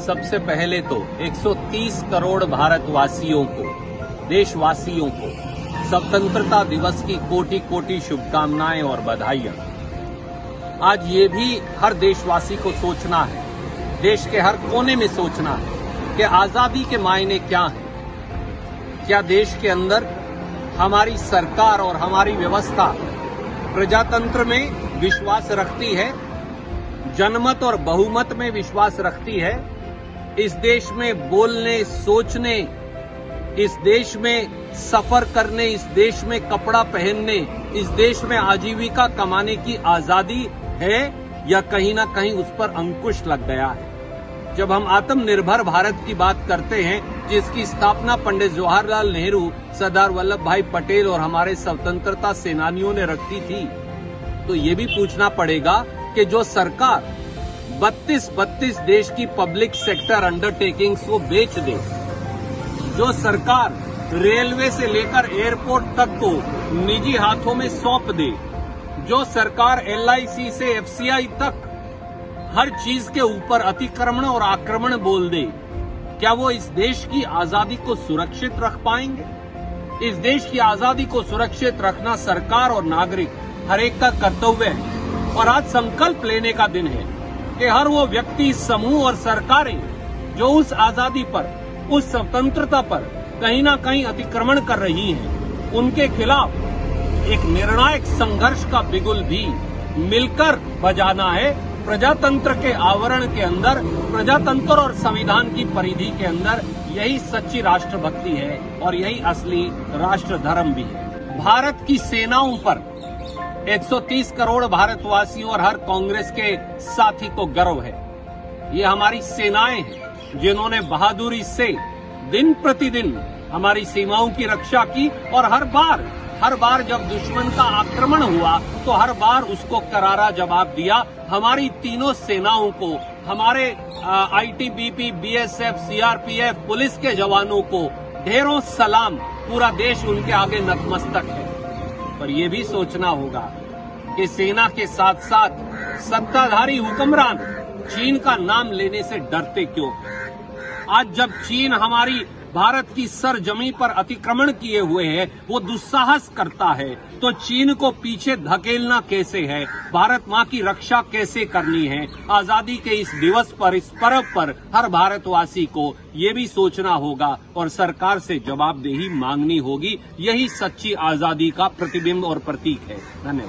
सबसे पहले तो 130 करोड़ भारतवासियों को, देशवासियों को स्वतंत्रता दिवस की कोटि कोटि शुभकामनाएं और बधाइयां। आज ये भी हर देशवासी को सोचना है, देश के हर कोने में सोचना है कि आजादी के मायने क्या हैं। क्या देश के अंदर हमारी सरकार और हमारी व्यवस्था प्रजातंत्र में विश्वास रखती है, जनमत और बहुमत में विश्वास रखती है? इस देश में बोलने, सोचने, इस देश में सफर करने, इस देश में कपड़ा पहनने, इस देश में आजीविका कमाने की आजादी है या कहीं ना कहीं उस पर अंकुश लग गया है? जब हम आत्मनिर्भर भारत की बात करते हैं, जिसकी स्थापना पंडित जवाहरलाल नेहरू, सरदार वल्लभ भाई पटेल और हमारे स्वतंत्रता सेनानियों ने रखी थी, तो ये भी पूछना पड़ेगा कि जो सरकार 32 देश की पब्लिक सेक्टर अंडरटेकिंग्स को बेच दे, जो सरकार रेलवे से लेकर एयरपोर्ट तक को निजी हाथों में सौंप दे, जो सरकार LIC से FCI तक हर चीज के ऊपर अतिक्रमण और आक्रमण बोल दे, क्या वो इस देश की आजादी को सुरक्षित रख पाएंगे? इस देश की आजादी को सुरक्षित रखना सरकार और नागरिक हर एक का कर्तव्य है। और आज संकल्प लेने का दिन है कि हर वो व्यक्ति, समूह और सरकारें जो उस आजादी पर, उस स्वतंत्रता पर कहीं ना कहीं अतिक्रमण कर रही हैं, उनके खिलाफ एक निर्णायक संघर्ष का बिगुल भी मिलकर बजाना है। प्रजातंत्र के आवरण के अंदर, प्रजातंत्र और संविधान की परिधि के अंदर यही सच्ची राष्ट्रभक्ति है और यही असली राष्ट्र धर्म भी है। भारत की सेनाओं पर 130 करोड़ भारतवासियों और हर कांग्रेस के साथी को गर्व है। ये हमारी सेनाएं हैं जिन्होंने बहादुरी से दिन प्रतिदिन हमारी सीमाओं की रक्षा की और हर बार जब दुश्मन का आक्रमण हुआ तो हर बार उसको करारा जवाब दिया। हमारी तीनों सेनाओं को, हमारे ITBP, BSF, CRPF, पुलिस के जवानों को ढेरों सलाम। पूरा देश उनके आगे नतमस्तक है। पर यह भी सोचना होगा कि सेना के साथ साथ सत्ताधारी हुक्मरान चीन का नाम लेने से डरते क्यों? आज जब चीन हमारी भारत की सरजमी पर अतिक्रमण किए हुए है, वो दुस्साहस करता है, तो चीन को पीछे धकेलना कैसे है? भारत मां की रक्षा कैसे करनी है? आजादी के इस दिवस पर, इस पर्व पर हर भारतवासी को ये भी सोचना होगा और सरकार से जवाबदेही मांगनी होगी। यही सच्ची आजादी का प्रतिबिंब और प्रतीक है। धन्यवाद।